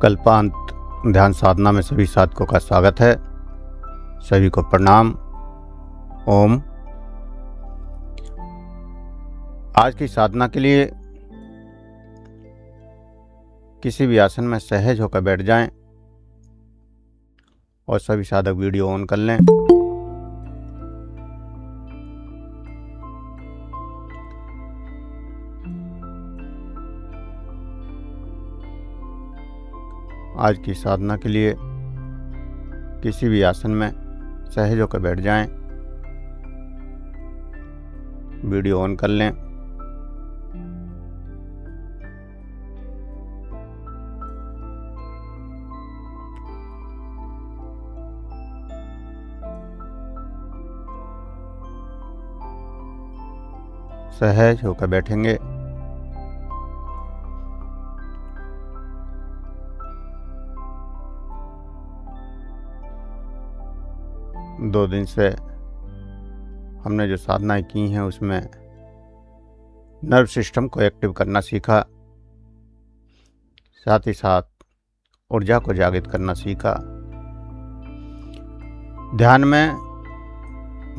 कल्पांत ध्यान साधना में सभी साधकों का स्वागत है। सभी को प्रणाम। ओम। आज की साधना के लिए किसी भी आसन में सहज होकर बैठ जाएं और सभी साधक वीडियो ऑन कर लें। आज की साधना के लिए किसी भी आसन में सहज होकर बैठ जाएं, वीडियो ऑन कर लें। सहज होकर बैठेंगे। दो दिन से हमने जो साधनाएं की हैं उसमें नर्व सिस्टम को एक्टिव करना सीखा, साथ ही साथ ऊर्जा को जागृत करना सीखा। ध्यान में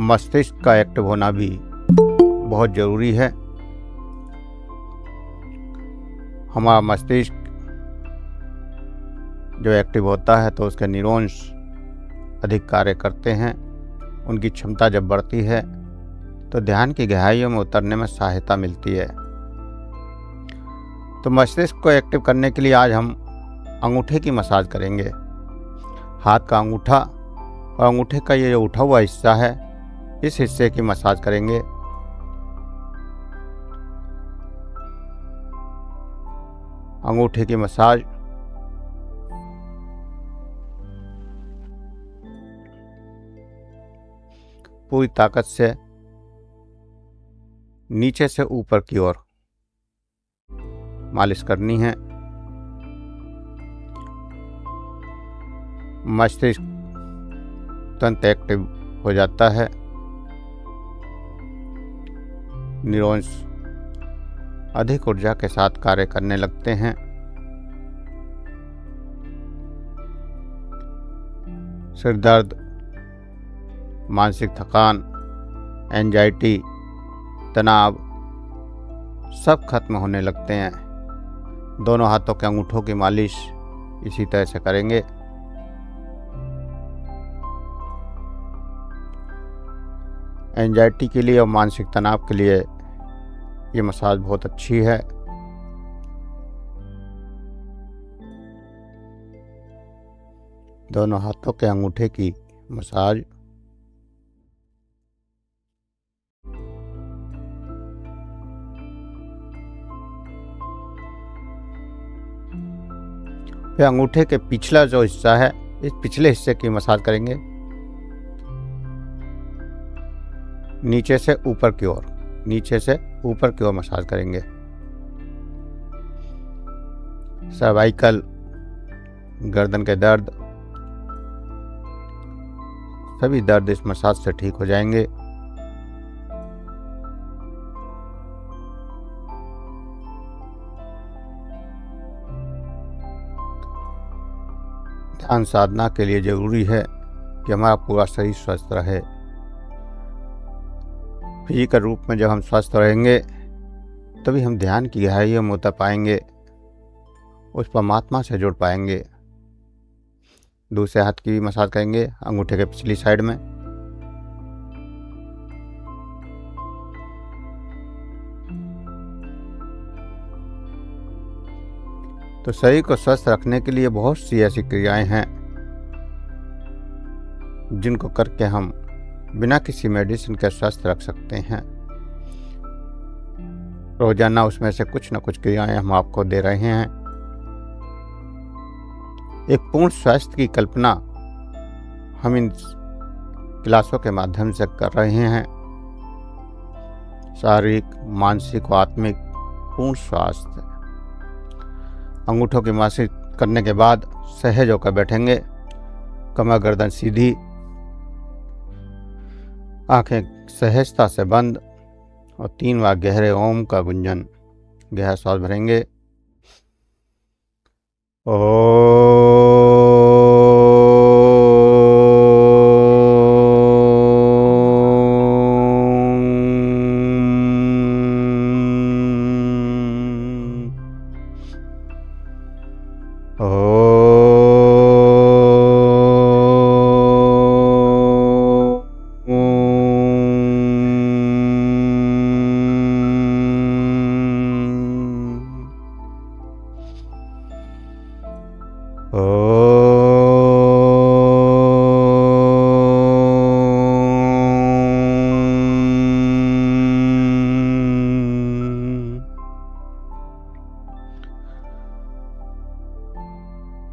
मस्तिष्क का एक्टिव होना भी बहुत ज़रूरी है। हमारा मस्तिष्क जो एक्टिव होता है तो उसके न्यूरॉन्स अधिक कार्य करते हैं। उनकी क्षमता जब बढ़ती है तो ध्यान की गहराइयों में उतरने में सहायता मिलती है। तो मस्तिष्क को एक्टिव करने के लिए आज हम अंगूठे की मसाज करेंगे। हाथ का अंगूठा और अंगूठे का ये जो उठा हुआ हिस्सा है, इस हिस्से की मसाज करेंगे। अंगूठे की मसाज पूरी ताकत से नीचे से ऊपर की ओर मालिश करनी है। मस्तिष्क तुरंत एक्टिव हो जाता है। न्यूरॉन्स अधिक ऊर्जा के साथ कार्य करने लगते हैं। सिर दर्द, मानसिक थकान, एंजाइटी, तनाव सब खत्म होने लगते हैं। दोनों हाथों के अंगूठों की मालिश इसी तरह से करेंगे। एंजाइटी के लिए और मानसिक तनाव के लिए ये मसाज बहुत अच्छी है। दोनों हाथों के अंगूठे की मसाज। फिर अंगूठे के पिछला जो हिस्सा है, इस पिछले हिस्से की मसाज करेंगे, नीचे से ऊपर की ओर, नीचे से ऊपर की ओर मसाज करेंगे। सर्वाइकल, गर्दन के दर्द, सभी दर्द इस मसाज से ठीक हो जाएंगे। ध्यान साधना के लिए जरूरी है कि हमारा पूरा शरीर स्वस्थ रहे। फिजिकल रूप में जब हम स्वस्थ रहेंगे तभी हम ध्यान की गहराइयों में उतर पाएंगे, उस परमात्मा से जुड़ पाएंगे। दूसरे हाथ की भी मसाज करेंगे अंगूठे के पिछली साइड में। तो शरीर को स्वस्थ रखने के लिए बहुत सी ऐसी क्रियाएं हैं जिनको करके हम बिना किसी मेडिसिन के स्वस्थ रख सकते हैं। रोजाना उसमें से कुछ न कुछ क्रियाएं हम आपको दे रहे हैं। एक पूर्ण स्वास्थ्य की कल्पना हम इन क्लासों के माध्यम से कर रहे हैं। शारीरिक, मानसिक व आत्मिक पूर्ण स्वास्थ्य। अंगूठों की मालिश करने के बाद सहज होकर बैठेंगे। कमर गर्दन सीधी, आंखें सहजता से बंद और 3 बार गहरे ओम का गुंजन। गहरा सांस भरेंगे।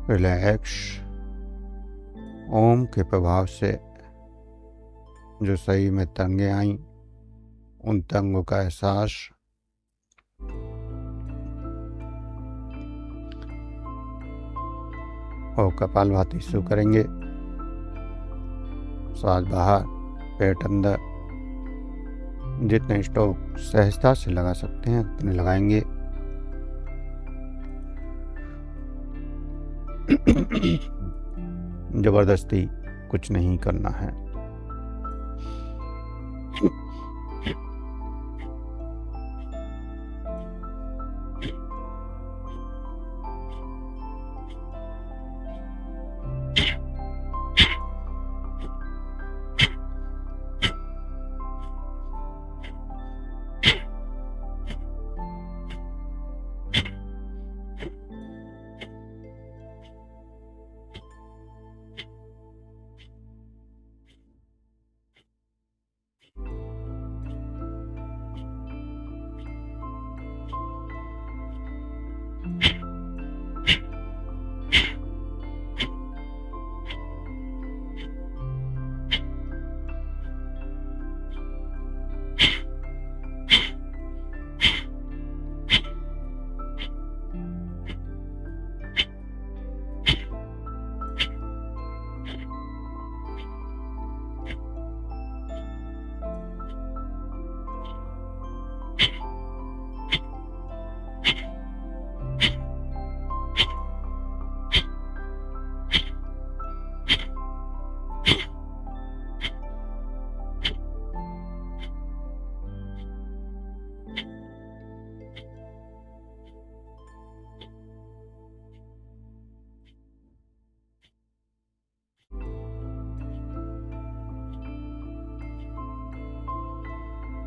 रिलैक्स। ओम के प्रभाव से जो शरीर में तंगे आई, उन तंगों का एहसास और कपालभाति शुरू करेंगे। सांस बाहर, पेट अंदर। जितने स्ट्रोक सहजता से लगा सकते हैं उतने लगाएंगे। जबरदस्ती कुछ नहीं करना है।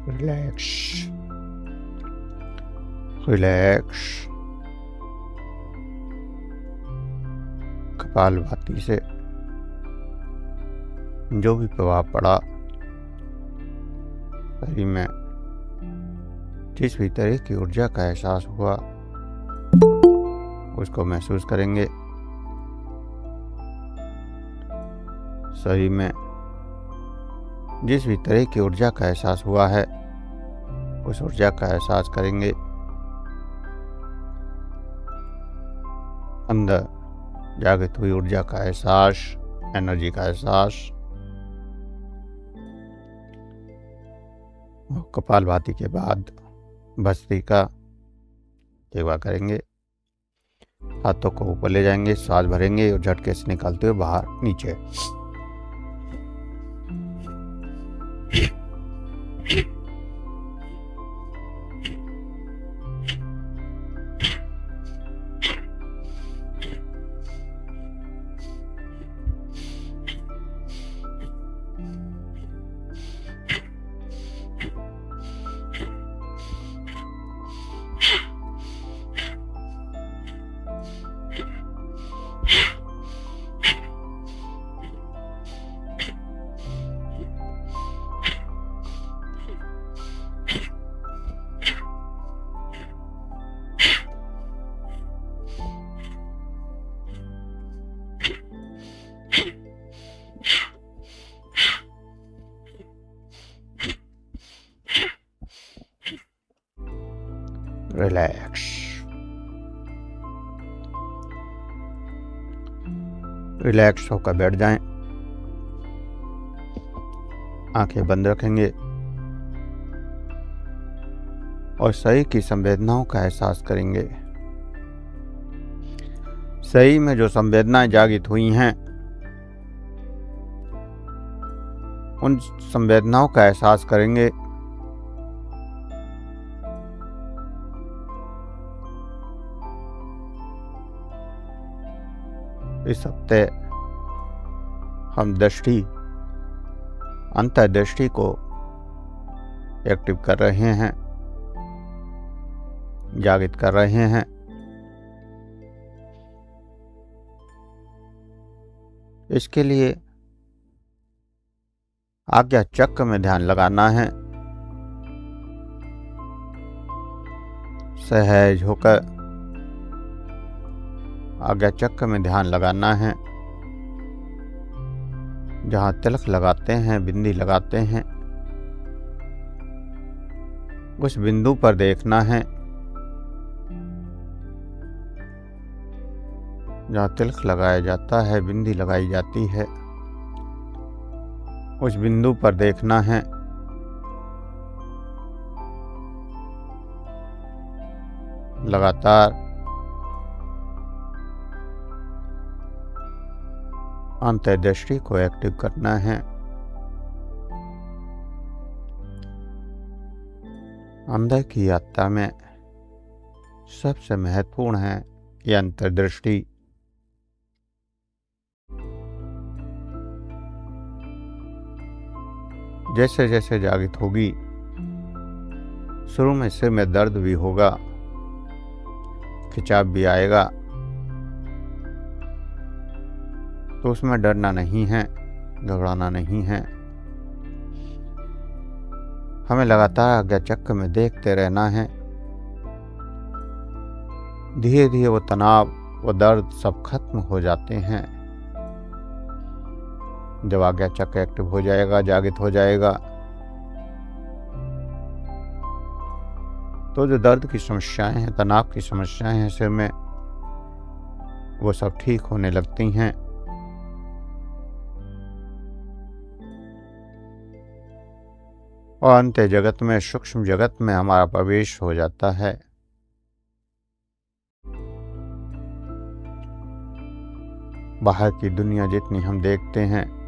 Relax, relax. कपालभाति से जो भी प्रभाव पड़ा, शरीर में जिस भी तरह की ऊर्जा का एहसास हुआ उसको महसूस करेंगे। शरीर में जिस भी तरह की ऊर्जा का एहसास हुआ है उस ऊर्जा का एहसास करेंगे। अंदर जागृत हुई ऊर्जा का एहसास, एनर्जी का एहसास। कपालभाति के बाद भस्त्रिका एक बार करेंगे। हाथों को ऊपर ले जाएंगे, सांस भरेंगे और झटके से निकालते हुए बाहर नीचे। रिलैक्स, रिलैक्स होकर बैठ जाएं। आंखें बंद रखेंगे और शरीर की संवेदनाओं का एहसास करेंगे। सही में जो संवेदनाएं जागृत हुई हैं, उन संवेदनाओं का एहसास करेंगे। इस हफ्ते हम अंतर्दृष्टि को एक्टिव कर रहे हैं, जागृत कर रहे हैं। इसके लिए आज्ञा चक्र में ध्यान लगाना है। सहज होकर आज्ञा चक्र में ध्यान लगाना है। जहाँ तिलक लगाते हैं, बिंदी लगाते हैं, उस बिंदु पर देखना है। जहाँ तिलक लगाया जाता है, बिंदी लगाई जाती है, उस बिंदु पर देखना है। लगातार अंतर्दृष्टि को एक्टिव करना है। अंदर की यात्रा में सबसे महत्वपूर्ण है ये अंतर्दृष्टि। जैसे जैसे जागृत होगी, शुरू में सिर में दर्द भी होगा, खिंचाव भी आएगा, तो उसमें डरना नहीं है, घबराना नहीं है। हमें लगातार आज्ञा चक्र में देखते रहना है। धीरे धीरे वो तनाव, वो दर्द सब खत्म हो जाते हैं। जब आज्ञा चक्र एक्टिव हो जाएगा, जागृत हो जाएगा, तो जो दर्द की समस्याएं हैं, तनाव की समस्याएं हैं सिर में, वो सब ठीक होने लगती हैं। और अंत जगत में, सूक्ष्म जगत में हमारा प्रवेश हो जाता है। बाहर की दुनिया जितनी हम देखते हैं,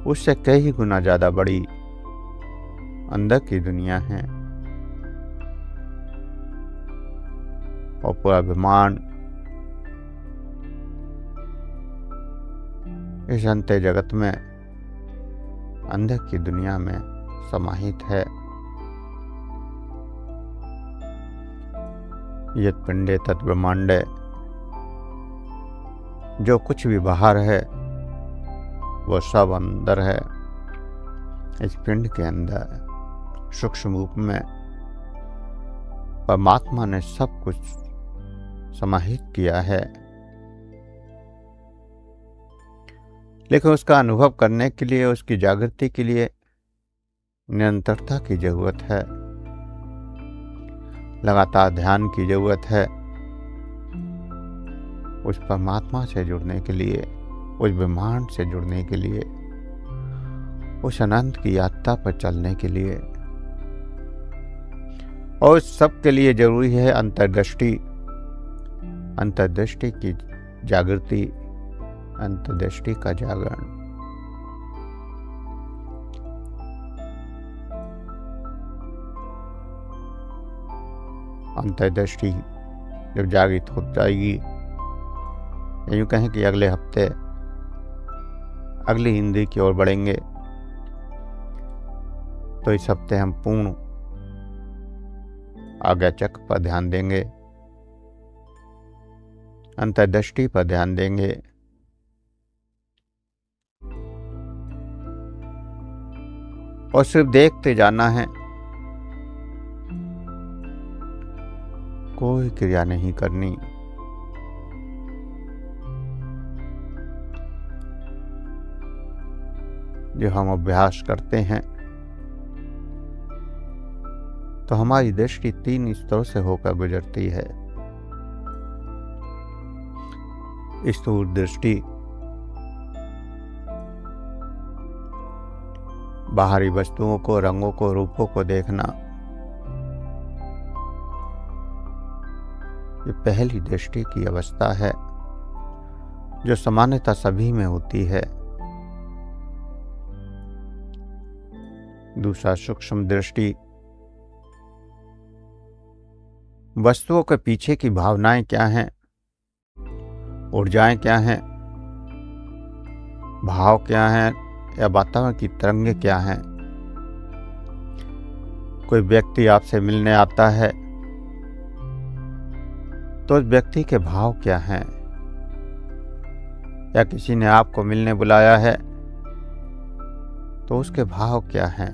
उससे कई गुना ज्यादा बड़ी अंदर की दुनिया है। और पूरा ब्रह्मांड इस अंतर जगत में, अंदर की दुनिया में समाहित है। यत् पिंडे तत् ब्रह्मांडे, जो कुछ भी बाहर है वो सब अंदर है। इस पिंड के अंदर सूक्ष्म रूप में परमात्मा ने सब कुछ समाहित किया है। लेकिन उसका अनुभव करने के लिए, उसकी जागृति के लिए निरंतरता की जरूरत है, लगातार ध्यान की जरूरत है। उस परमात्मा से जुड़ने के लिए, उस ब्रह्मांड से जुड़ने के लिए, उस अनंत की यात्रा पर चलने के लिए। और इस सब के लिए जरूरी है अंतर्दृष्टि, अंतर्दृष्टि की जागृति, अंतर्दृष्टि का जागरण। अंतर्दृष्टि जब जागृत हो जाएगी, यूं कहें कि अगले हफ्ते अगली हिंदी की ओर बढ़ेंगे, तो इस हफ्ते हम पूर्ण आज्ञा चक्र पर ध्यान देंगे, अंतर्दृष्टि पर ध्यान देंगे। और सिर्फ देखते जाना है, कोई क्रिया नहीं करनी। जो हम अभ्यास करते हैं, तो हमारी दृष्टि 3 स्तरों से होकर गुजरती है। स्थूल दृष्टि, बाहरी वस्तुओं को, रंगों को, रूपों को देखना। ये पहली दृष्टि की अवस्था है जो सामान्यतः सभी में होती है। दूसरा सूक्ष्म दृष्टि, वस्तुओं के पीछे की भावनाएं क्या हैं, ऊर्जाएं क्या हैं, भाव क्या हैं या वातावरण की तरंगे क्या हैं। कोई व्यक्ति आपसे मिलने आता है तो उस व्यक्ति के भाव क्या हैं, या किसी ने आपको मिलने बुलाया है तो उसके भाव क्या हैं,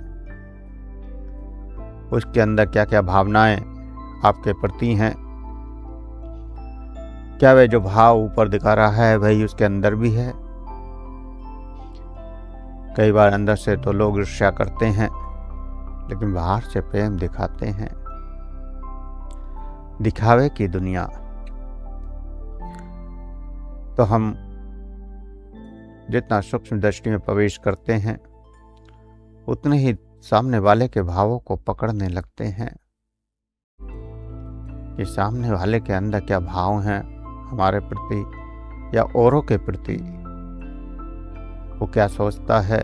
उसके अंदर क्या क्या भावनाएं आपके प्रति हैं। क्या वह जो भाव ऊपर दिखा रहा है वही उसके अंदर भी है। कई बार अंदर से तो लोग ईर्ष्या करते हैं लेकिन बाहर से प्रेम दिखाते हैं। दिखावे की दुनिया। तो हम जितना सूक्ष्म दृष्टि में प्रवेश करते हैं उतने ही सामने वाले के भावों को पकड़ने लगते हैं कि सामने वाले के अंदर क्या भाव हैं हमारे प्रति या औरों के प्रति, वो क्या सोचता है।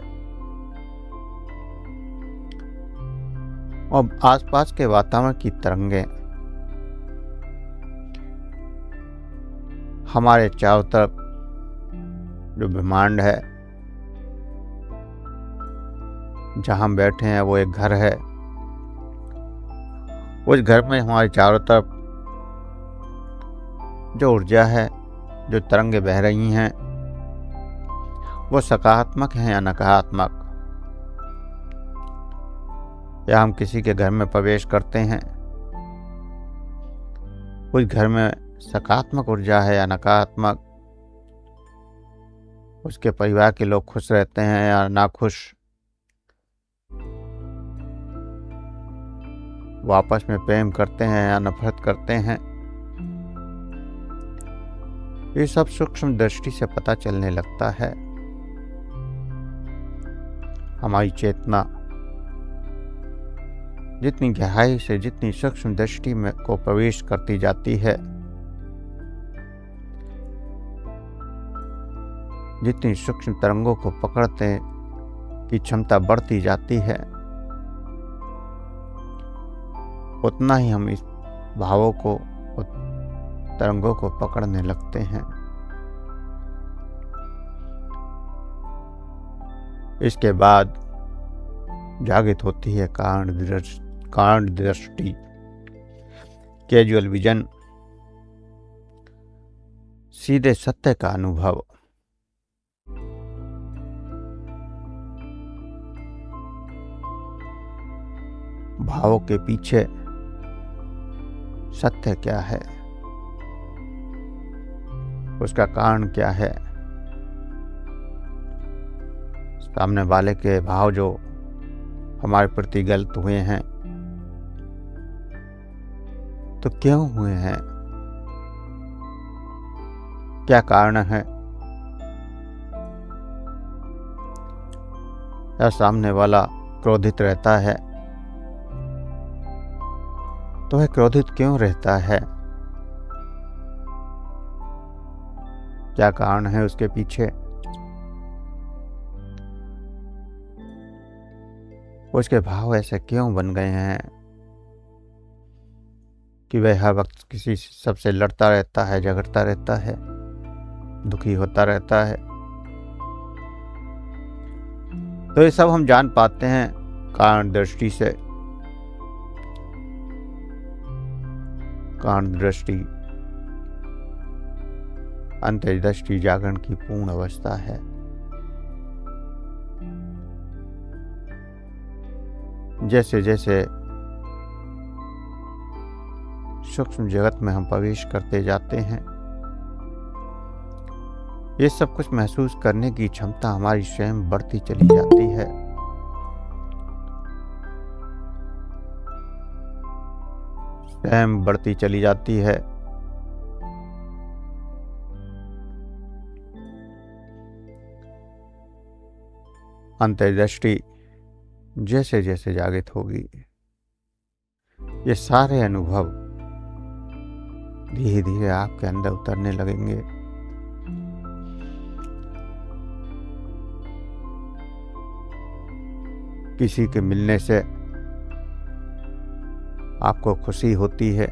और आसपास के वातावरण की तरंगें हमारे चारों तरफ जो ब्रह्मांड है, जहां हम बैठे हैं वो एक घर है। उस घर में हमारे चारों तरफ जो ऊर्जा है, जो तरंगे बह रही हैं, वो सकारात्मक हैं या नकारात्मक। या हम किसी के घर में प्रवेश करते हैं, उस घर में सकारात्मक ऊर्जा है या नकारात्मक, उसके परिवार के लोग खुश रहते हैं या नाखुश, वो आपस में प्रेम करते हैं या नफरत करते हैं। ये सब सूक्ष्म दृष्टि से पता चलने लगता है। हमारी चेतना जितनी गहराई से, जितनी सूक्ष्म दृष्टि में को प्रवेश करती जाती है, जितनी सूक्ष्म तरंगों को पकड़ते की क्षमता बढ़ती जाती है, उतना ही हम इस भावों को, तरंगों को पकड़ने लगते हैं। इसके बाद जागृत होती है कारण दृष्टि, कैजुअल विजन, सीधे सत्य का अनुभव। भावों के पीछे सत्य क्या है, उसका कारण क्या है। सामने वाले के भाव जो हमारे प्रति गलत हुए हैं तो क्यों हुए हैं, क्या कारण है। या सामने वाला क्रोधित रहता है तो वह क्रोधित क्यों रहता है, क्या कारण है उसके पीछे। उसके भाव ऐसे क्यों बन गए हैं कि वह हर वक्त किसी सबसे लड़ता रहता है, झगड़ता रहता है, दुखी होता रहता है। तो ये सब हम जान पाते हैं कारण दृष्टि से। कारण दृष्टि अंतर्दृष्टि जागरण की पूर्ण अवस्था है। जैसे जैसे सूक्ष्म जगत में हम प्रवेश करते जाते हैं, ये सब कुछ महसूस करने की क्षमता हमारी स्वयं बढ़ती चली जाती है। स्वयं बढ़ती चली जाती है। अंतर्दृष्टि जैसे जैसे जागृत होगी, ये सारे अनुभव धीरे धीरे आपके अंदर उतरने लगेंगे। किसी के मिलने से आपको खुशी होती है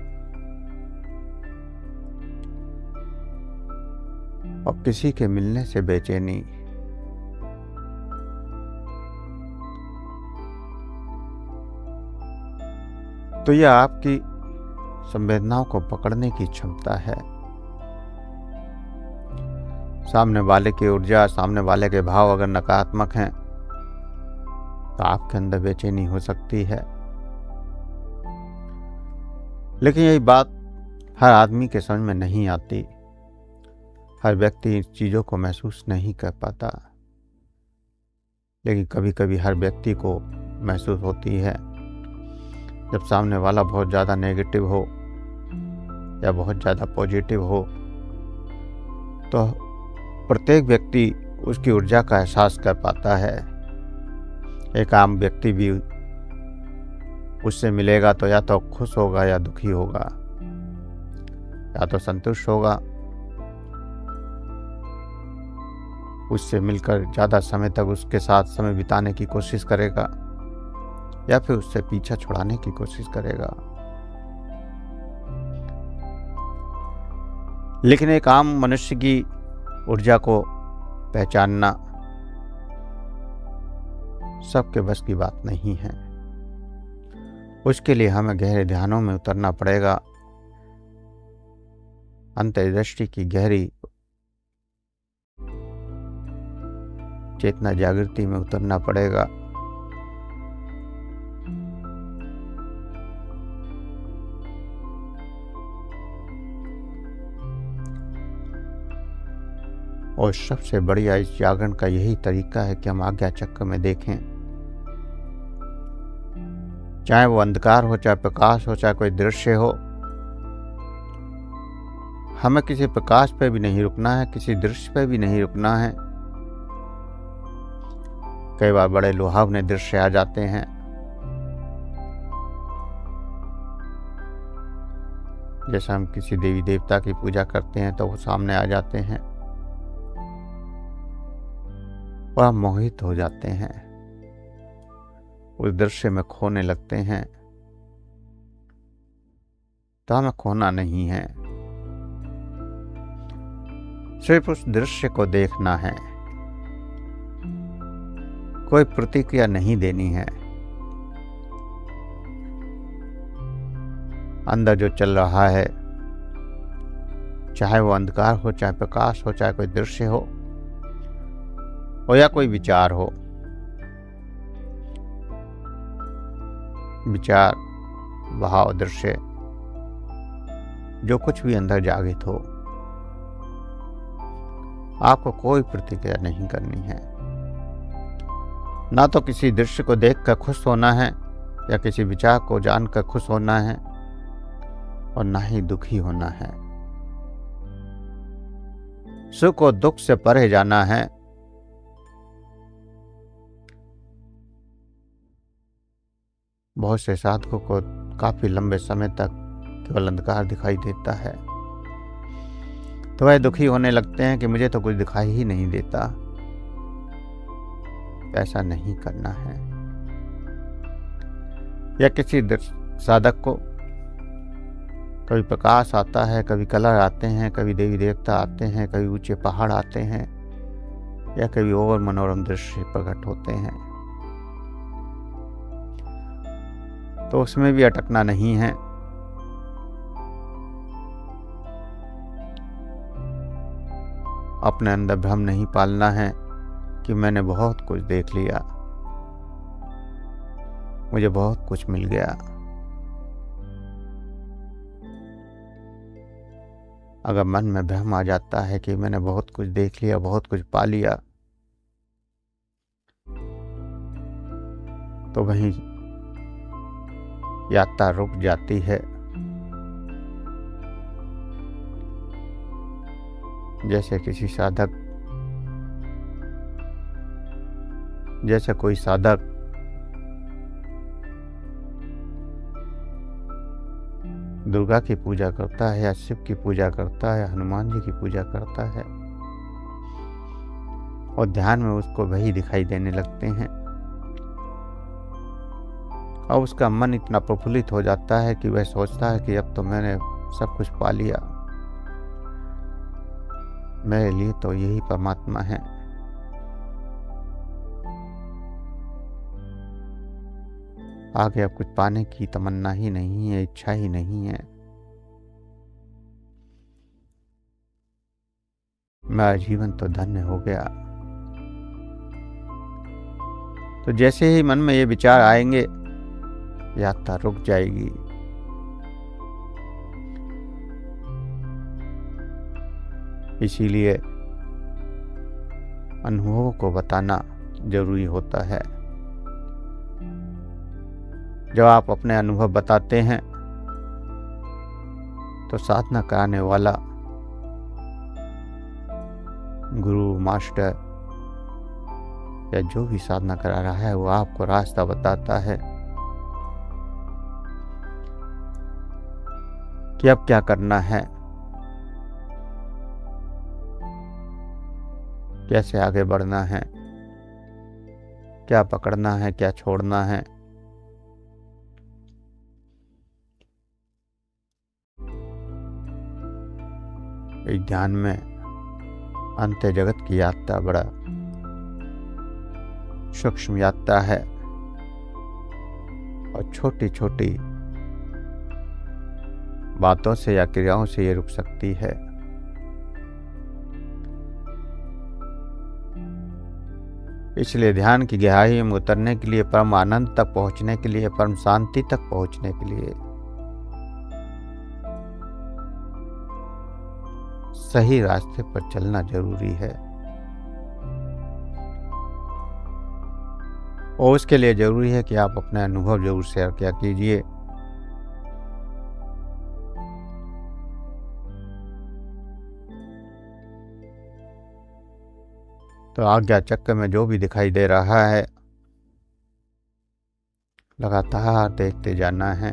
और किसी के मिलने से बेचैनी। तो यह आपकी संवेदनाओं को पकड़ने की क्षमता है। सामने वाले की ऊर्जा, सामने वाले के भाव अगर नकारात्मक हैं तो आपके अंदर बेचैनी हो सकती है। लेकिन यही बात हर आदमी के समझ में नहीं आती। हर व्यक्ति इन चीज़ों को महसूस नहीं कर पाता, लेकिन कभी कभी हर व्यक्ति को महसूस होती है। जब सामने वाला बहुत ज़्यादा नेगेटिव हो या बहुत ज़्यादा पॉजिटिव हो, तो प्रत्येक व्यक्ति उसकी ऊर्जा का एहसास कर पाता है। एक आम व्यक्ति भी उससे मिलेगा तो या तो खुश होगा या दुखी होगा, या तो संतुष्ट होगा, उससे मिलकर ज़्यादा समय तक उसके साथ समय बिताने की कोशिश करेगा, या फिर उससे पीछा छुड़ाने की कोशिश करेगा। लेकिन एक आम मनुष्य की ऊर्जा को पहचानना सबके बस की बात नहीं है। उसके लिए हमें गहरे ध्यानों में उतरना पड़ेगा, अंतर्दृष्टि की गहरी चेतना जागृति में उतरना पड़ेगा। और सबसे बढ़िया इस जागरण का यही तरीका है कि हम आज्ञा चक्र में देखें। चाहे वो अंधकार हो, चाहे प्रकाश हो, चाहे कोई दृश्य हो, हमें किसी प्रकाश पे भी नहीं रुकना है, किसी दृश्य पे भी नहीं रुकना है। कई बार बड़े लुभावने दृश्य आ जाते हैं, जैसे हम किसी देवी देवता की पूजा करते हैं तो वो सामने आ जाते हैं और हम मोहित हो जाते हैं, उस दृश्य में खोने लगते हैं। तो हमें खोना नहीं है, सिर्फ उस दृश्य को देखना है, कोई प्रतिक्रिया नहीं देनी है। अंदर जो चल रहा है, चाहे वो अंधकार हो, चाहे प्रकाश हो, चाहे कोई दृश्य हो या कोई विचार हो, विचार, भाव, दृश्य, जो कुछ भी अंदर जागृत हो, आपको कोई प्रतिक्रिया नहीं करनी है। ना तो किसी दृश्य को देखकर खुश होना है या किसी विचार को जानकर खुश होना है, और ना ही दुखी होना है। सुख और दुख से परे जाना है। बहुत से साधकों को काफी लंबे समय तक केवल अंधकार दिखाई देता है, तो वह दुखी होने लगते हैं कि मुझे तो कुछ दिखाई ही नहीं देता। ऐसा नहीं करना है। या किसी साधक को कभी प्रकाश आता है, कभी कलर आते हैं, कभी देवी देवता आते हैं, कभी ऊंचे पहाड़ आते हैं, या कभी और मनोरम दृश्य प्रकट होते हैं, तो उसमें भी अटकना नहीं है। अपने अंदर भ्रम नहीं पालना है कि मैंने बहुत कुछ देख लिया, मुझे बहुत कुछ मिल गया। अगर मन में भ्रम आ जाता है कि मैंने बहुत कुछ देख लिया, बहुत कुछ पा लिया, तो वहीं यात्रा रुक जाती है। जैसे कोई साधक दुर्गा की पूजा करता है या शिव की पूजा करता है, हनुमान जी की पूजा करता है, और ध्यान में उसको वही दिखाई देने लगते हैं और उसका मन इतना प्रफुल्लित हो जाता है कि वह सोचता है कि अब तो मैंने सब कुछ पा लिया, मेरे लिए तो यही परमात्मा है। आगे अब कुछ पाने की तमन्ना ही नहीं है, इच्छा ही नहीं है। मेरा जीवन तो धन्य हो गया। तो जैसे ही मन में ये विचार आएंगे, यात्रा रुक जाएगी। इसीलिए अनुभवों को बताना जरूरी होता है। जब आप अपने अनुभव बताते हैं तो साधना कराने वाला गुरु, मास्टर या जो भी साधना करा रहा है वो आपको रास्ता बताता है कि अब क्या करना है, कैसे आगे बढ़ना है, क्या पकड़ना है, क्या छोड़ना है। इस ध्यान में अंत जगत की यात्रा बड़ा सूक्ष्म यात्रा है और छोटी छोटी बातों से या क्रियाओं से ये रुक सकती है। इसलिए ध्यान की गहराई में उतरने के लिए, परम आनंद तक पहुंचने के लिए, परम शांति तक पहुंचने के लिए सही रास्ते पर चलना जरूरी है। और उसके लिए जरूरी है कि आप अपने अनुभव जरूर शेयर किया कीजिए। तो आज्ञा चक्र में जो भी दिखाई दे रहा है लगातार देखते जाना है,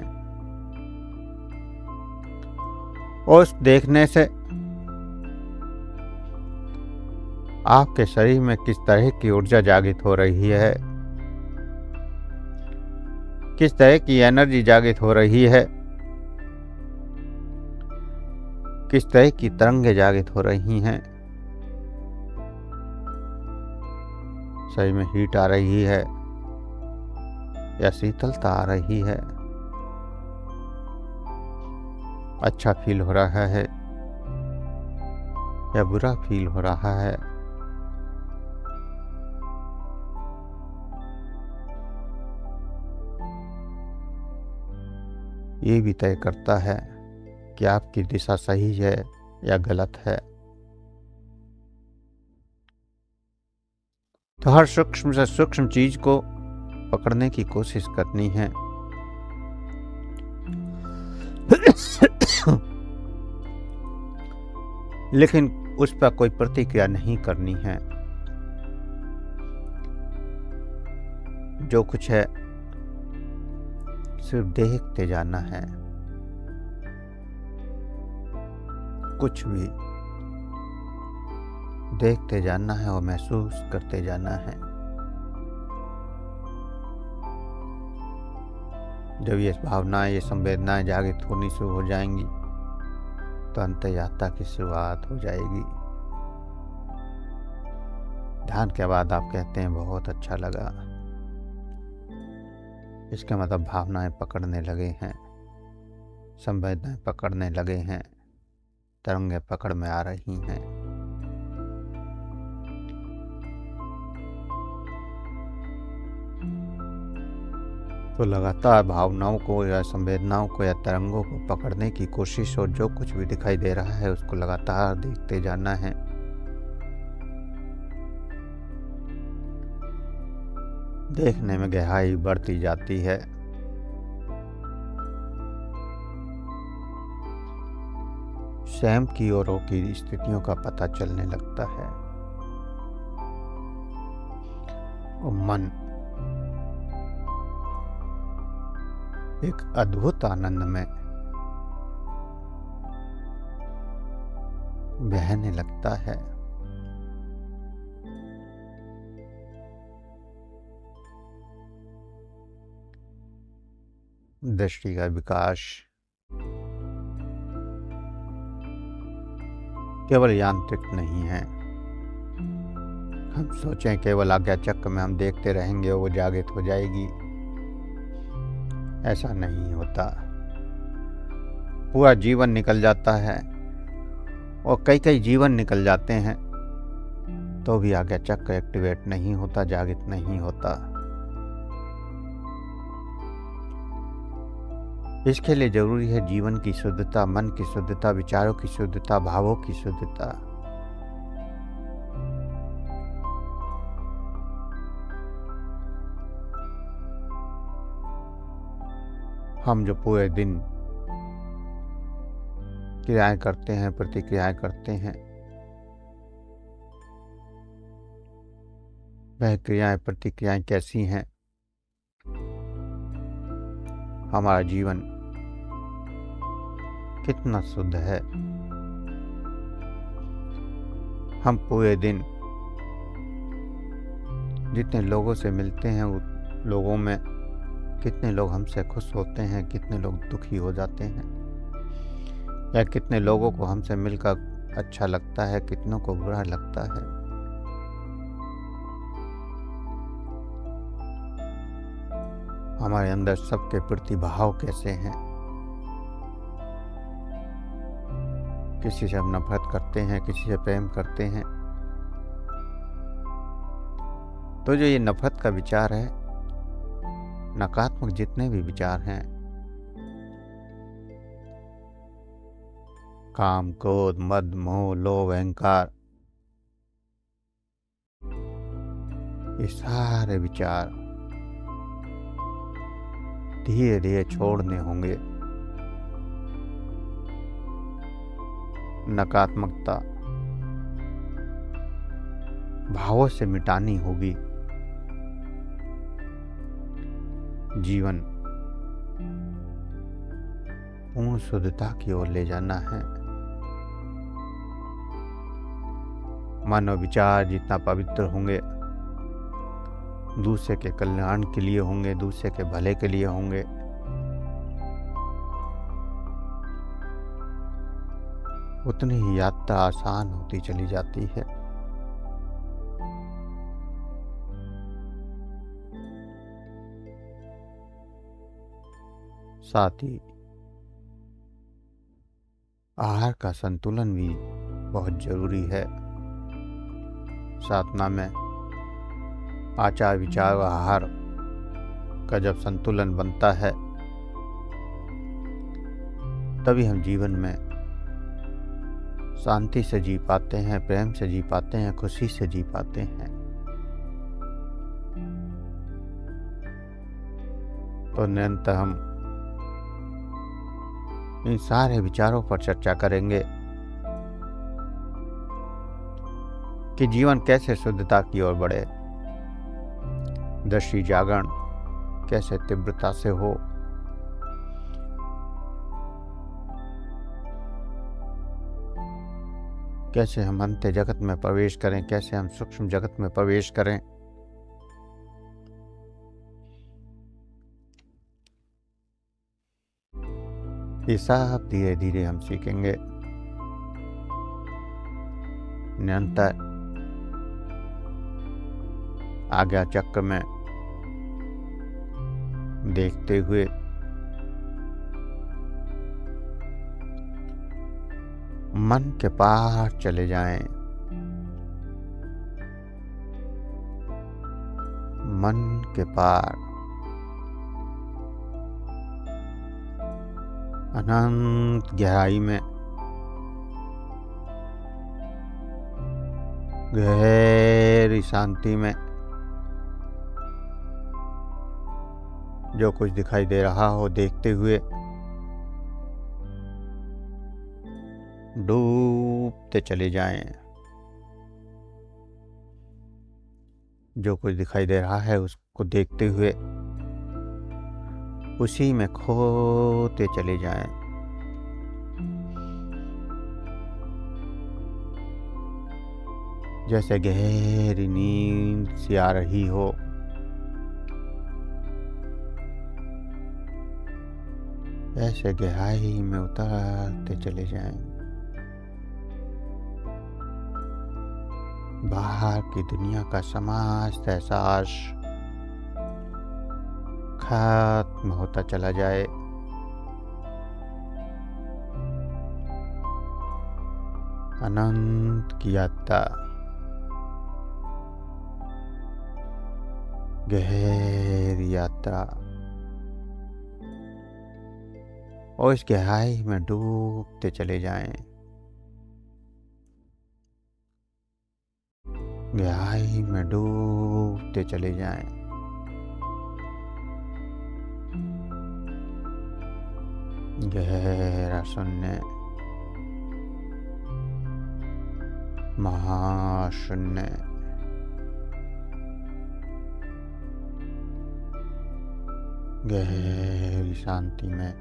और उस देखने से आपके शरीर में किस तरह की ऊर्जा जागृत हो रही है, किस तरह की एनर्जी जागृत हो रही है, किस तरह की तरंगें जागृत हो रही हैं। शरीर में हीट आ रही है या शीतलता आ रही है, अच्छा फील हो रहा है या बुरा फील हो रहा है। ये भी तय करता है कि आपकी दिशा सही है या गलत है। तो हर सूक्ष्म से सूक्ष्म चीज को पकड़ने की कोशिश करनी है। लेकिन उस पर कोई प्रतिक्रिया नहीं करनी है। जो कुछ है सिर्फ देखते जाना है, कुछ भी देखते जाना है और महसूस करते जाना है। जब ये भावनाएं, ये संवेदनाएं जागृत होनी शुरू हो जाएंगी तो अंत यात्रा की शुरुआत हो जाएगी। ध्यान के बाद आप कहते हैं बहुत अच्छा लगा, इसका मतलब भावनाएं पकड़ने लगे हैं, संवेदनाएं पकड़ने लगे हैं, तरंगें पकड़ में आ रही हैं। तो लगातार भावनाओं को या संवेदनाओं को या तरंगों को पकड़ने की कोशिश, और जो कुछ भी दिखाई दे रहा है उसको लगातार देखते जाना है। देखने में गहराई बढ़ती जाती है। स्वयं की ओरों की स्थितियों का पता चलने लगता है और मन एक अद्भुत आनंद में बहने लगता है। दृष्टि का विकास केवल यांत्रिक नहीं है। हम सोचें केवल आज्ञा चक्र में हम देखते रहेंगे वो जागृत हो जाएगी, ऐसा नहीं होता। पूरा जीवन निकल जाता है और कई कई जीवन निकल जाते हैं तो भी आज्ञा चक्र एक्टिवेट नहीं होता, जागृत नहीं होता। इसके लिए जरूरी है जीवन की शुद्धता, मन की शुद्धता, विचारों की शुद्धता, भावों की शुद्धता। हम जो पूरे दिन क्रियाएं करते हैं, प्रतिक्रियाएं करते हैं, वह क्रियाएं प्रतिक्रियाएं कैसी हैं? हमारा जीवन कितना शुद्ध है? हम पूरे दिन जितने लोगों से मिलते हैं उन लोगों में कितने लोग हमसे खुश होते हैं, कितने लोग दुखी हो जाते हैं, या कितने लोगों को हमसे मिलकर अच्छा लगता है, कितनों को बुरा लगता है। हमारे अंदर सबके प्रति भाव कैसे हैं? किसी से हम नफरत करते हैं, किसी से प्रेम करते हैं। तो जो ये नफरत का विचार है, नकारात्मक जितने भी विचार हैं, काम, क्रोध, मद, मोह, लोभ, अहंकार, ये सारे विचार धीरे धीरे छोड़ने होंगे। नकारात्मकता भावों से मिटानी होगी। जीवन पूर्ण शुद्धता की ओर ले जाना है। मन और विचार जितना पवित्र होंगे, दूसरे के कल्याण के लिए होंगे, दूसरे के भले के लिए होंगे। उतनी ही यात्रा आसान होती चली जाती है। साथ ही आहार का संतुलन भी बहुत जरूरी है। साधना में आचार, विचार और आहार का जब संतुलन बनता है तभी हम जीवन में शांति से जी पाते हैं, प्रेम से जी पाते हैं, खुशी से जी पाते हैं। तो निरंतर हम इन सारे विचारों पर चर्चा करेंगे कि जीवन कैसे शुद्धता की ओर बढ़े, दृष्टि जागरण कैसे तीव्रता से हो, कैसे हम अंत्य जगत में प्रवेश करें, कैसे हम सूक्ष्म जगत में प्रवेश करें। ये सब धीरे धीरे हम सीखेंगे। निरंतर आज्ञा चक्र में देखते हुए मन के पार चले जाएं। मन के पार अनंत गहराई में, गहरी शांति में जो कुछ दिखाई दे रहा हो देखते हुए डूबते चले जाएं। जो कुछ दिखाई दे रहा है उसको देखते हुए उसी में खोते चले जाएं। जैसे गहरी नींद सी आ रही हो। ऐसे गहराई में उतरते चले जाएं। बाहर की दुनिया का समस्त एहसास खत्म होता चला जाए। अनंत की यात्रा, गहरी यात्रा, और इस गहराई में डूबते चले जाएं। गहराई में डूबते चले जाएं। गहरा शून्य, महाशून्य, गहरी शांति में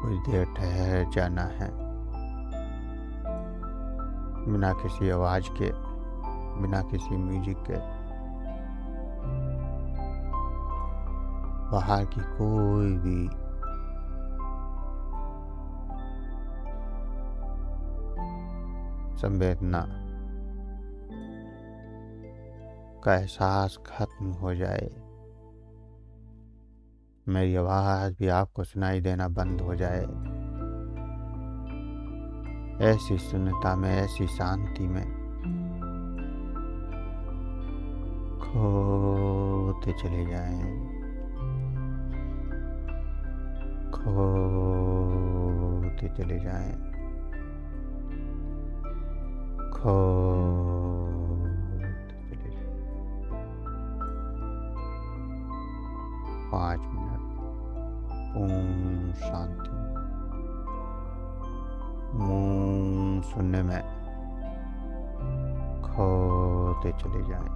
कुछ देर ठहर जाना है। बिना किसी आवाज के, बिना किसी म्यूजिक के, बाहर की कोई भी संवेदना का एहसास खत्म हो जाए। मेरी आवाज भी आपको सुनाई देना बंद हो जाए। ऐसी शून्यता में, ऐसी शांति में खोते चले जाएं। खोते चले जाएं। खोते चले जाएं। 5 मिनट पूर्ण शांति, मौन सुनने में खोते चले जाएं।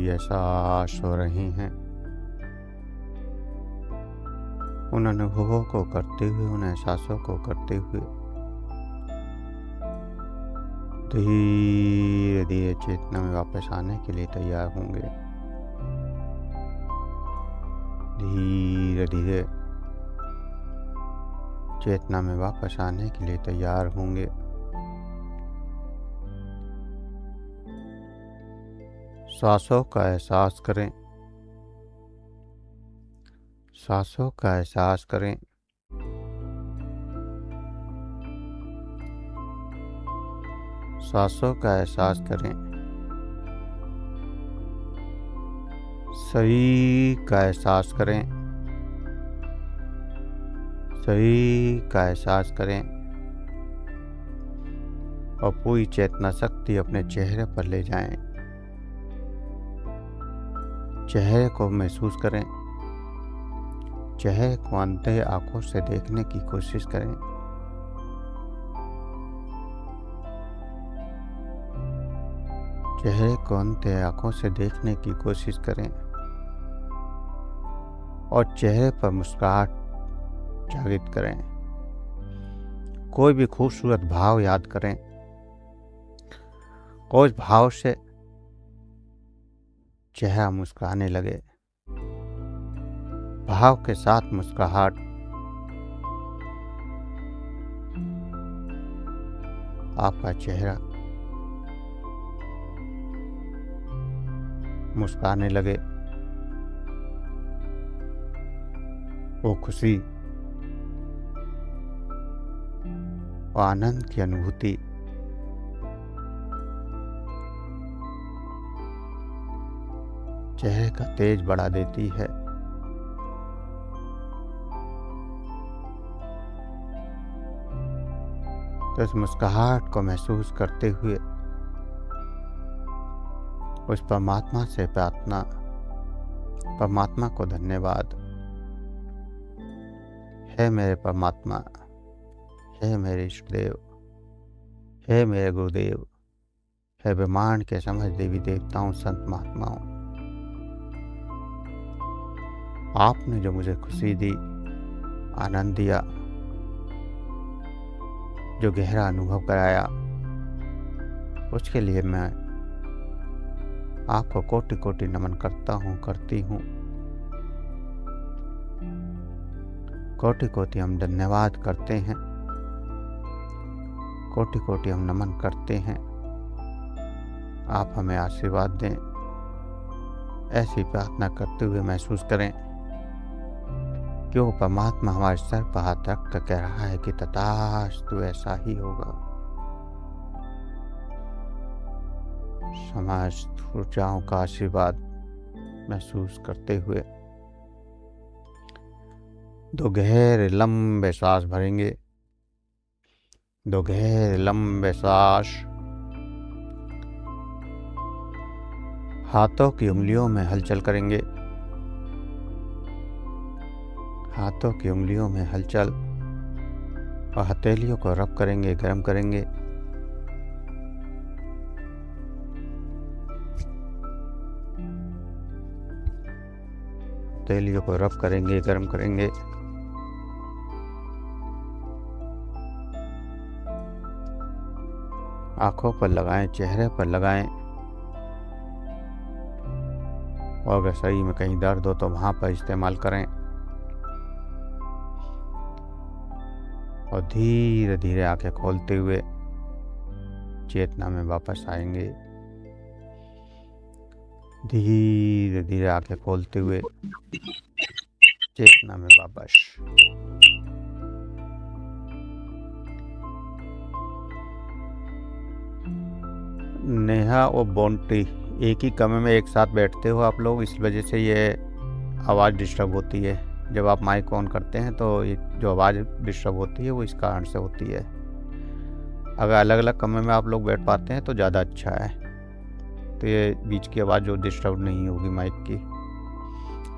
हुई एहसास हो रही हैं। उन अनुभवों को करते हुए, उन एहसासों को करते हुए धीरे धीरे चेतना में वापस आने के लिए तैयार होंगे। धीरे धीरे चेतना में वापस आने के लिए तैयार होंगे। सांसों का एहसास करें, सांसों का एहसास करें। सांसों का एहसास करें। शरीर का एहसास करें। शरीर का एहसास करें और पूरी चेतना शक्ति अपने चेहरे पर ले जाएं। चेहरे को महसूस करें। चेहरे को अंधे आंखों से देखने की कोशिश करें। चेहरे को अंधे आंखों से देखने की कोशिश करें और चेहरे पर मुस्कुराहट जागृत करें। कोई भी खूबसूरत भाव याद करें और उस भाव से चेहरा मुस्कुराने लगे। भाव के साथ मुस्कुराहट आपका चेहरा मुस्कुराने लगे। वो खुशी और आनंद की अनुभूति चेहरे का तेज बढ़ा देती है। तो इस मुस्कुराहट को महसूस करते हुए उस परमात्मा से प्रार्थना, परमात्मा को धन्यवाद। हे मेरे परमात्मा, हे मेरे इष्टदेव, हे मेरे गुरुदेव, हे ब्रह्मांड के समस्त देवी देवताओं, संत महात्माओं, आपने जो मुझे खुशी दी, आनंद दिया, जो गहरा अनुभव कराया, उसके लिए मैं आपको कोटि कोटि नमन करता हूँ, करती हूँ। कोटि कोटि हम धन्यवाद करते हैं, कोटि कोटि हम नमन करते हैं। आप हमें आशीर्वाद दें। ऐसी प्रार्थना करते हुए महसूस करें कि वो परमात्मा हमारे सर पर हाथ रख कर कह रहा है कि तथास्तु, ऐसा ही होगा। समस्त ऊर्जाओं का आशीर्वाद महसूस करते हुए दो गहरे लंबे सांस भरेंगे। दो गहरे लंबे सांस हाथों की उंगलियों में हलचल करेंगे। हाथों की उंगलियों में हलचल और हथेलियों को रब करेंगे, गर्म करेंगे। हथेलियों को रब करेंगे, गर्म करेंगे। आंखों पर लगाएं, चेहरे पर लगाएं और अगर शरीर में कहीं दर्द हो तो वहां पर इस्तेमाल करें और धीरे धीरे आंखें खोलते हुए चेतना में वापस आएंगे। धीरे धीरे आंखें खोलते हुए चेतना में वापस। नेहा और बोंटी एक ही कमरे में एक साथ बैठते हो आप लोग, इस वजह से ये आवाज़ डिस्टर्ब होती है। जब आप माइक ऑन करते हैं तो ये जो आवाज़ डिस्टर्ब होती है वो इस कारण से होती है। अगर अलग अलग कमरे में आप लोग बैठ पाते हैं तो ज़्यादा अच्छा है, तो ये बीच की आवाज़ जो डिस्टर्ब नहीं होगी माइक की।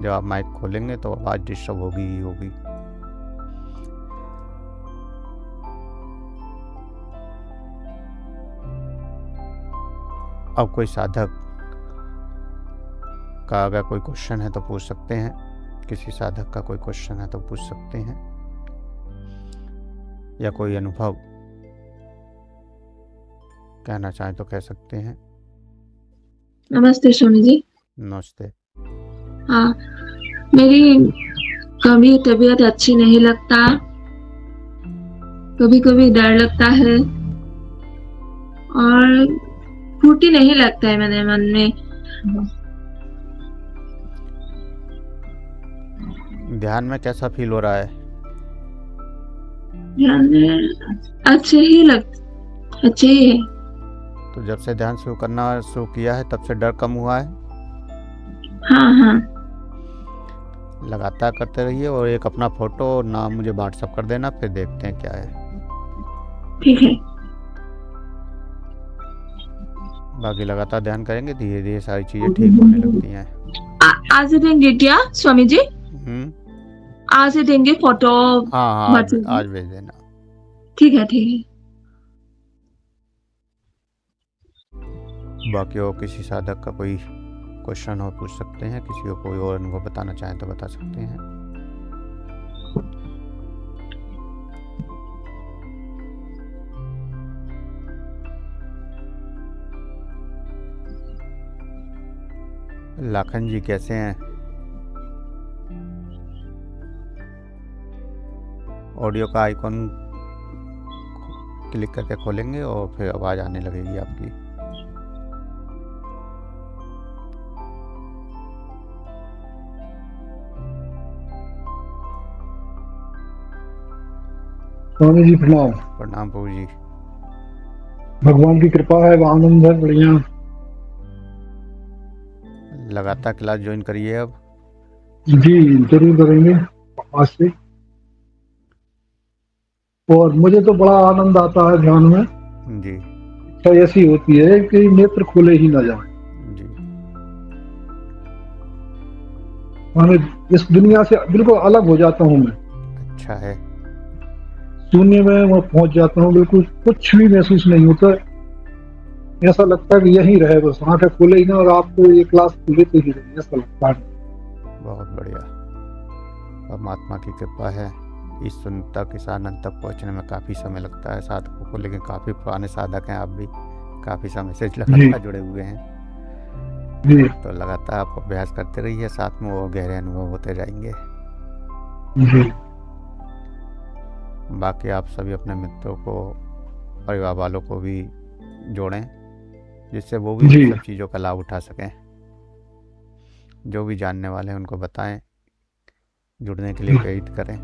जब आप माइक खोलेंगे तो आवाज़ डिस्टर्ब होगी ही होगी। अब कोई साधक का अगर कोई क्वेश्चन है तो पूछ सकते हैं, किसी साधक का कोई क्वेश्चन है तो पूछ सकते हैं, या कोई अनुभव कहना चाहें तो कह सकते हैं। नमस्ते स्वामी जी। नमस्ते। हाँ, मेरी कभी तबीयत अच्छी नहीं लगता, कभी कभी डर लगता है और फुर्ती नहीं लगता है मेरे मन में। ध्यान में कैसा फील हो रहा है? ध्यान में अच्छे ही है। तो जब से ध्यान शुरू करना शुरू किया है तब से डर कम हुआ है? हाँ। लगातार करते रहिए और एक अपना फोटो और नाम मुझे व्हाट्सएप कर देना, फिर देखते हैं क्या है। ठीक है। बाकी लगातार ध्यान करेंगे, धीरे धीरे सारी चीजें ठीक होने लगती हैं। आज देंगे क्या स्वामी जी? आज देंगे फोटो? हाँ, आज भेज देना। ठीक है। बाकी और किसी साधक का कोई क्वेश्चन हो पूछ सकते हैं, किसी को कोई और अनुभव बताना चाहें तो बता सकते हैं। लाखन जी कैसे हैं? ऑडियो का आइकॉन क्लिक करके खोलेंगे और फिर आवाज़ आने लगेगी आपकी। स्वामी जी प्रणाम। प्रणाम प्रभु जी। भगवान की कृपा है, आनंद है, बढ़िया। लगातार क्लास ज्वाइन करिए अब। जी जरूर करेंगे आज से। और मुझे तो बड़ा आनंद आता है ध्यान में जी। इच्छा ऐसी होती है कि नेत्र खोले ही ना जाए जी। हमें इस दुनिया से बिल्कुल अलग हो जाता हूँ मैं। अच्छा है। शून्य में मैं पहुंच जाता हूँ, बिल्कुल कुछ भी महसूस नहीं होता। ऐसा लगता है कि यही रहे, बस आंखें खोले ही ना और आपको ये क्लास लेते ही रहे, ऐसा लगता है। बहुत बढ़िया, परमात्मा की कृपा है। इस शून्यता के साधन तक पहुंचने में काफ़ी समय लगता है साधकों को, लेकिन काफ़ी पुराने साधक हैं आप भी, काफ़ी समय से लगातार जुड़े हुए हैं जी। तो लगातार आप अभ्यास करते रहिए, साथ में और गहरे अनुभव होते जाएंगे जी। बाकी आप सभी अपने मित्रों को, परिवार वालों को भी जोड़ें, जिससे वो भी सब चीज़ों का लाभ उठा सकें। जो भी जानने वाले हैं उनको बताएं, जुड़ने के लिए प्रेरित करें।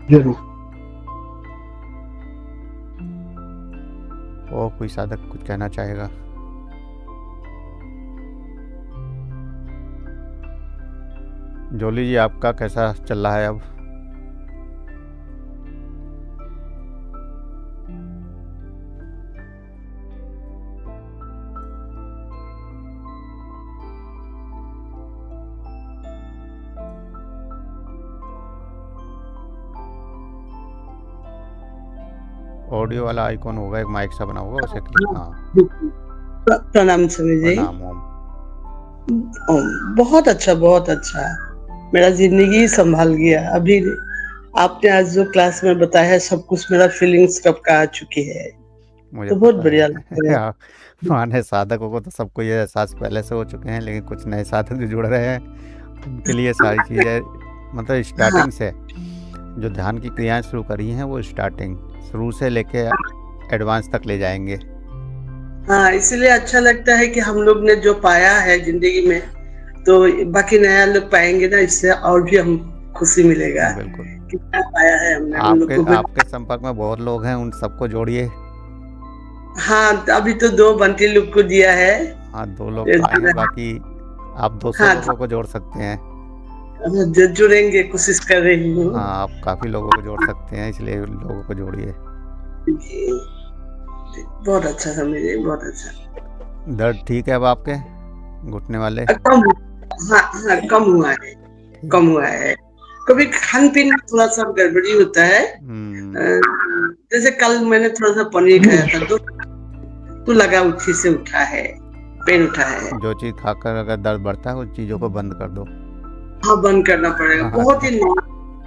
जरूर। और कोई साधक कुछ कहना चाहेगा? जोली जी आपका कैसा चल रहा है अब? ऑडियो वाला आइकॉन होगा, एक माइक सा बना होगा, उसे क्लिक। हाँ प्रणाम स्वामी जी। प्रणाम। ओम। बहुत अच्छा मेरा जिंदगी संभाल गया। अभी आपने आज जो क्लास में बताया है सब कुछ, मेरा फीलिंग्स कब का आ चुकी है, मुझे तो बहुत बढ़िया लगता है। पुराने साधकों को तो सबको ये एहसास पहले से हो चुके हैं, लेकिन कुछ नए साधक जो जुड़ रहे हैं उनके लिए सारी चीज़ें, मतलब स्टार्टिंग से जो ध्यान की क्रियाएं शुरू करी हैं वो स्टार्टिंग शुरू से लेके एडवांस तक ले जाएंगे। हाँ, इसलिए अच्छा लगता है कि हम लोग ने जो पाया है जिंदगी में, तो बाकी नया लोग पाएंगे ना, इससे और भी हम खुशी मिलेगा। बिल्कुल, कितना पाया है हमने। आपके संपर्क में बहुत लोग हैं, उन सबको जोड़िए। हाँ, अभी तो 2 बंटी लोग को दिया है। हाँ, 2 लोग आए हैं, बाकी आप 200 लोगों को जोड़ सकते हैं। जुड़ेंगे, कोशिश कर रही हूँ। हाँ, आप काफी लोगों को जोड़ सकते हैं, इसलिए लोगों को जोड़िए। बहुत अच्छा समझिए, बहुत अच्छा। दर्द ठीक है अब आपके घुटने वाले? हाँ, कम हुआ है। कभी खान पीन में थोड़ा सा गड़बड़ी होता है। जैसे कल मैंने थोड़ा सा पनीर खाया था तो लगा उठी से उठा है। पेन उठाया है। जो चीज़ खाकर अगर दर्द बढ़ता है उस चीज़ों को बंद कर दो। हाँ, बंद करना पड़ेगा। हाँ, बहुत ही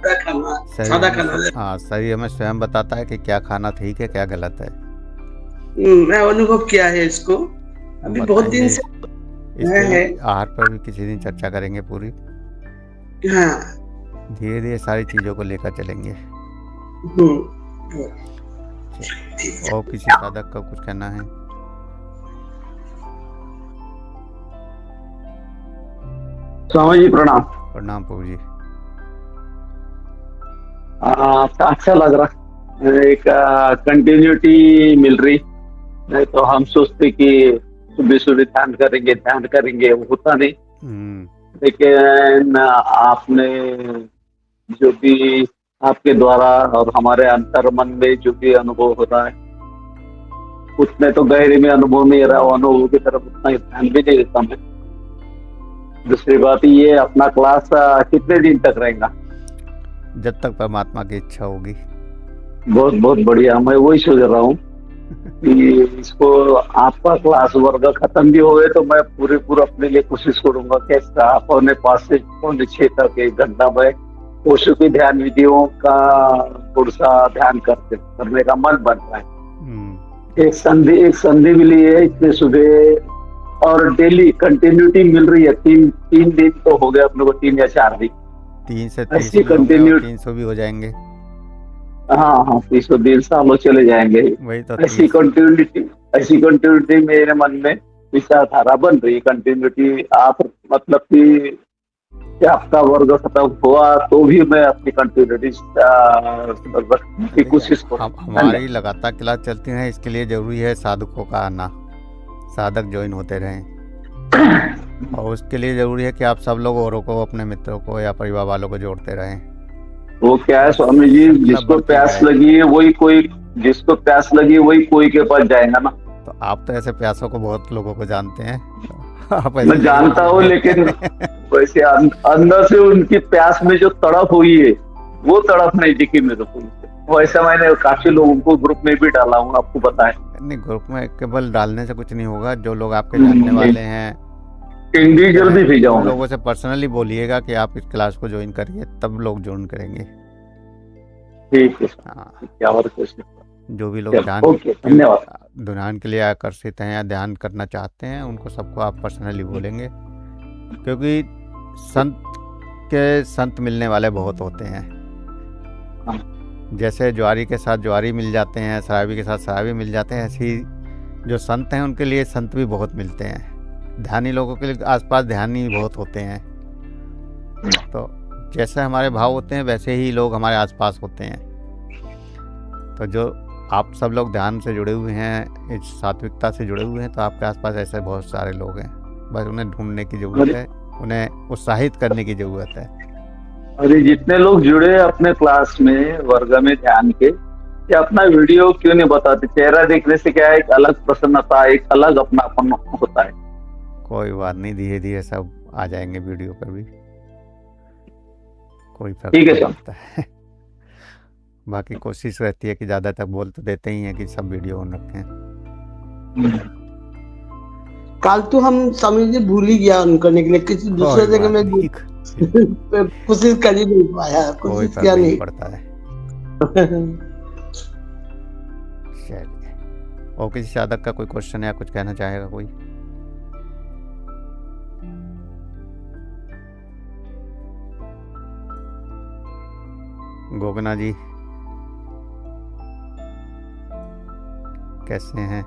सादा खाना, शरीर सादा हमें खाना। हाँ, शरीर हमें स्वयं बताता है कि क्या खाना ठीक है क्या गलत है। मैं अनुभव किया है इसको, हम अभी बहुत दिन बताएंगे से इस है। पे आहार पर भी किसी दिन चर्चा करेंगे पूरी। हाँ। धीरे धीरे सारी चीज़ों को लेकर चलेंगे। ठीक और किसी साधक का कुछ कहना है? स्वामी जी प्रणाम। प्रणाम प्रभु जी। अच्छा लग रहा, एक कंटिन्यूटी मिल रही। नहीं तो हम सोचते कि सुबह सुबह ध्यान करेंगे, वो होता नहीं। लेकिन आपने जो भी आपके द्वारा और हमारे अंतर मन में जो भी अनुभव हो रहा है, उसमें तो गहरे में अनुभव नहीं रहा, वो अनुभव की तरफ उतना ध्यान भी नहीं देता मैं। दूसरी बात ये, अपना क्लास कितने दिन तक रहेगा? जब तक परमात्मा की इच्छा होगी। बहुत बहुत बढ़िया। मैं वही सोच रहा हूँ कि इसको आपका क्लास वर्ग खत्म भी होए तो मैं पूरा अपने लिए कोशिश करूंगा कि 5:45 से 6:45 तक 1 घंटा में पोषण की ध्यान विधियों का थोड़ा सा ध्यान करने का मन बन रहा है। एक संधि मिली है इतने सुबह, और डेली कंटिन्यूटी मिल रही है। तीन दिन तो हो गए अपने को, 3 या 4 दिन। 3 से 30 ऐसी भी होंगे और कंटिन्यू 300 भी हो जाएंगे। हाँ, 300 सालों चले जाएंगे। वही तो ऐसी कंटिन्यूटी मेरे मन में विचारधारा बन रही है। कंटिन्यूटी आप मतलब कि आपका वर्ग खत्म हुआ तो भी मैं अपनी कंटिन्यूटी की कोशिश करूँ। हमारी लगातार क्लास चलती है, इसके लिए जरूरी है साधकों का आना, साधक ज्वाइन होते रहें। और उसके लिए जरूरी है कि आप सब लोग औरों को, अपने मित्रों को या परिवार वालों को जोड़ते रहें। वो क्या है स्वामी जी, जिसको प्यास लगी है वही कोई के पास जाएगा ना। तो आप तो ऐसे प्यासों को बहुत लोगों को जानते हैं। आप मैं जानता हूँ, लेकिन वैसे अंदर से उनकी प्यास में जो तड़प हुई है वो तड़प नहीं दिखी मेरे को। वैसा मैंने काफी लोगों को ग्रुप में भी डाला हूँ, आपको पता है। नहीं, ग्रुप में केवल डालने से कुछ नहीं होगा। जो लोग आपके जानने वाले हैं, इंडिविजुअल भी भेजाऊंगा। लोगों से पर्सनली बोलिएगा कि आप इस क्लास को ज्वाइन करिए, तब लोग ज्वाइन करेंगे। ठीक है। हाँ, क्या और कुछ जो भी लोग ध्यान के लिए आकर्षित हैं या ध्यान करना चाहते हैं, उनको सबको आप पर्सनली बोलेंगे। क्योंकि संत मिलने वाले बहुत होते हैं। जैसे ज्वारी के साथ ज्वारी मिल जाते हैं, शराबी के साथ शराबी मिल जाते हैं, ऐसी जो संत हैं उनके लिए संत भी बहुत मिलते हैं। ध्यानी लोगों के लिए आसपास ध्यानी बहुत होते हैं। तो जैसे हमारे भाव होते हैं वैसे ही लोग हमारे आसपास होते हैं। तो जो आप सब लोग ध्यान से जुड़े हुए हैं, इस सात्विकता से जुड़े हुए हैं, तो आपके आसपास ऐसे बहुत सारे लोग हैं। बस उन्हें ढूंढने की ज़रूरत है, उन्हें उत्साहित करने की ज़रूरत है। अरे जितने लोग जुड़े अपने क्लास में, वर्ग में ध्यान के, कि अपना वीडियो क्यों नहीं बताते? चेहरा देखने से क्या है, एक अलग प्रसन्नता, एक अलग अपनापन होता है। कोई बात नहीं, धीरे धीरे सब आ जाएंगे वीडियो पर भी, कोई फर्क ठीक है नहीं पड़ता है। बाकी कोशिश रहती है कि ज़्यादा तक बोल तो देते ही हैं कि सब वीडियो ऑन रखें। कल तो हम स्वामी जी भूल ही गया ऑन करने के लिए, किसी दूसरे जगह में कोशिश कर ही नहीं पाया, कोई कोशिश फर्क किया नहीं नहीं। पड़ता है। चलिए, और किसी साधक का कोई क्वेश्चन या कुछ कहना चाहेगा कोई? गोगना जी कैसे हैं?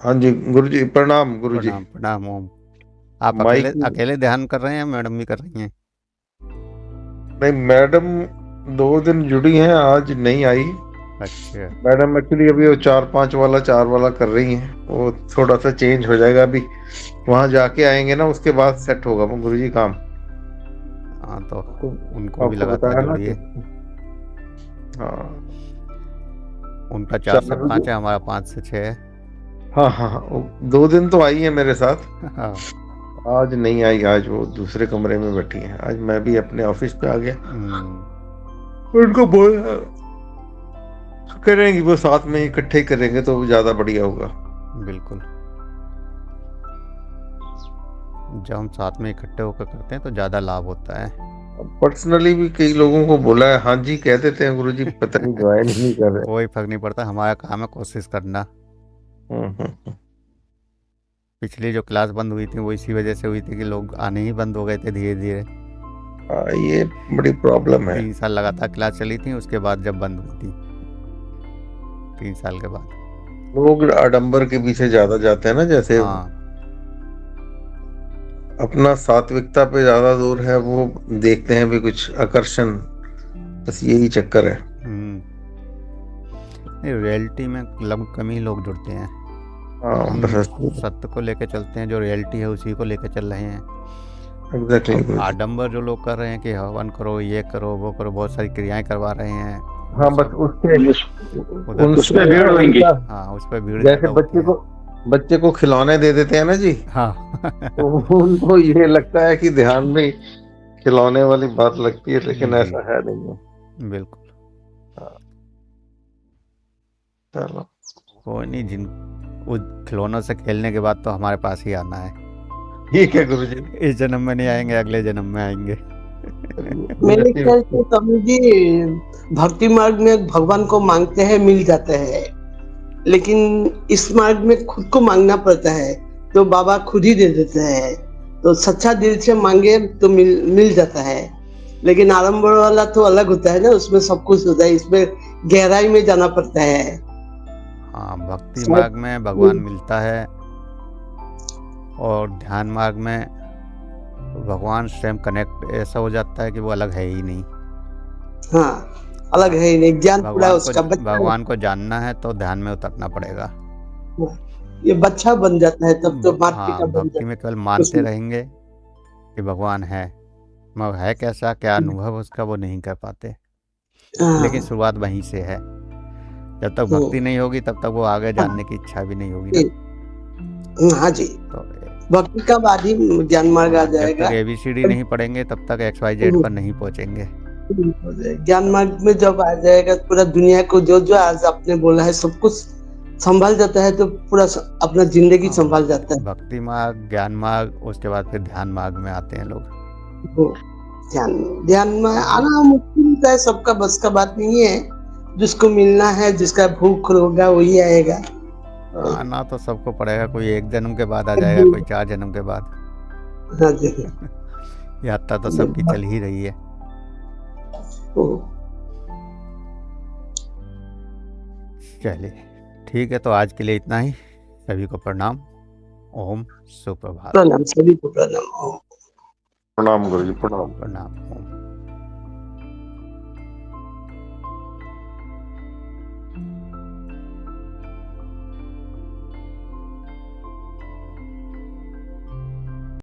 हाँ जी गुरु जी, प्रणाम गुरु जी। प्रणाम प्रणाम। ओम। आप माइक अकेले ध्यान कर रहे हैं, मैडम भी कर रही हैं? नहीं, मैडम 2 दिन जुड़ी हैं, आज नहीं आई। अच्छा, मैडम एक्चुअली अभी वो 4-5 वाला 4 वाला कर रही हैं, वो थोड़ा सा चेंज हो जाएगा। अभी वहां जाके आएंगे ना, उसके बाद सेट होगा वो गुरु जी काम। हाँ तो उनको भी आपको लगातार बताया ना जोड़िए। हाँ, उनका 4 से चलो। 5 है, हमारा 5 से 6 है। हाँ हाँ हाँ, 2 दिन तो आई है मेरे साथ। हाँ। आज नहीं आई, आज वो दूसरे कमरे में बैठी है। आज मैं भी अपने ऑफिस पे आ गया। उनको बोला करेंगी, वो साथ में इकट्ठे ही करेंगे तो ज्यादा बढ़िया होगा। बिल्कुल, जब हम साथ में इकट्ठे होकर करते हैं तो ज़्यादा लाभ होता है। पर्सनली भी कई लोगों को बोला है, हाँ जी कह देते हैं गुरुजी, पता नहीं ज्वाइन नहीं कर रहे। कोई फर्क नहीं पड़ता, हमारा काम है कोशिश करना। हम्म। पिछली जो क्लास बंद हुई थी वो इसी वजह से हुई थी कि लोग आने ही बंद हो गए थे धीरे धीरे। ये बड़ी प्रॉब्लम है। 3 साल लगातार क्लास चली थी, उसके बाद जब बंद हुई थी 3 साल के बाद। लोग आडंबर के पीछे ज्यादा जाते हैं ना, जैसे हाँ, अपना सात्विकता पे ज्यादा जोर है, वो देखते हैं भी कुछ आकर्षण, बस यही चक्कर है। रियलिटी में लगभग कम ही लोग जुड़ते हैं। हाँ हम बस सत्य को लेकर चलते हैं, जो रियलिटी है उसी को लेकर चल रहे हैं। एग्जैक्टली। आडंबर जो लोग कर रहे हैं कि हवन करो, ये करो, वो करो, बहुत सारी क्रियाएं करवा रहे हैं। हाँ बस उसके उस पे भीड़ होंगी। हाँ, उस पर भीड़ जैसे ज़्यादा होती है। बच्चे को खिलौने दे देते हैं ना जी, हाँ तो उनको ये लगता है कि ध्यान में खिलौने वाली बात लगती है, लेकिन जी। ऐसा है नहीं है। बिल्कुल। चलो कोई नहीं, जिन उस खिलौनों से खेलने के बाद तो हमारे पास ही आना है। ठीक है गुरुजी। इस जन्म में नहीं आएंगे, अगले जन्म में आएंगे। मेरे ख्याल से स्वामी जी भक्ति मार्ग में भगवान को मांगते हैं, मिल जाते हैं, लेकिन इस मार्ग में खुद को मांगना पड़ता है, तो बाबा खुद ही दे देते हैं। तो सच्चा दिल से मांगे तो मिल जाता है। लेकिन आडंबर वाला तो अलग होता है ना, उसमें सब कुछ होता है, इसमें गहराई में जाना पड़ता है। हाँ, भक्ति मार्ग में भगवान मिलता है और ध्यान मार्ग में भगवान स्वयं कनेक्ट ऐसा हो जाता है कि वो अलग है ही नहीं। हाँ, अलग है ही नहीं, ज्ञान पूरा उसका भगवान को जानना है तो ध्यान में उतरना पड़ेगा। ये बच्चा बन जाता है, तब तो माता पिता बन भक्ति में केवल मानते रहेंगे कि भगवान है, मगर है कैसा, क्या अनुभव उसका, वो नहीं कर पाते। लेकिन शुरुआत वहीं से है। जब तक भक्ति नहीं होगी तब तक वो आगे जानने की इच्छा भी नहीं होगी ना। हाँ जी, तो भक्ति का बाद ही ज्ञान मार्ग आ जाएगा। जब तक ABCD नहीं पढ़ेंगे तब तक XYZ पर नहीं पहुंचेंगे। ज्ञान मार्ग में जब आ जाएगा, पूरा दुनिया को जो जो आज आपने बोला है सब कुछ संभाल जाता है, तो पूरा अपना जिंदगी संभाल जाता है। भक्ति मार्ग, ज्ञान मार्ग, उसके बाद फिर ध्यान मार्ग में आते हैं लोग। ध्यान में आना मुश्किल होता है, सबका बस का बात नहीं है। जिसको मिलना है, जिसका भूख होगा वही आएगा। आना तो सबको पड़ेगा, कोई 1 जन्म के बाद आ जाएगा, कोई 4 जन्म के बाद। हाँ जी। यात्रा तो सबकी चल ही रही है। चलिए ठीक है, तो आज के लिए इतना ही। सभी को प्रणाम। ओम सुप्रभात। प्रणाम, सभी को प्रणाम। प्रणाम गुरुजी, प्रणाम। प्रणाम।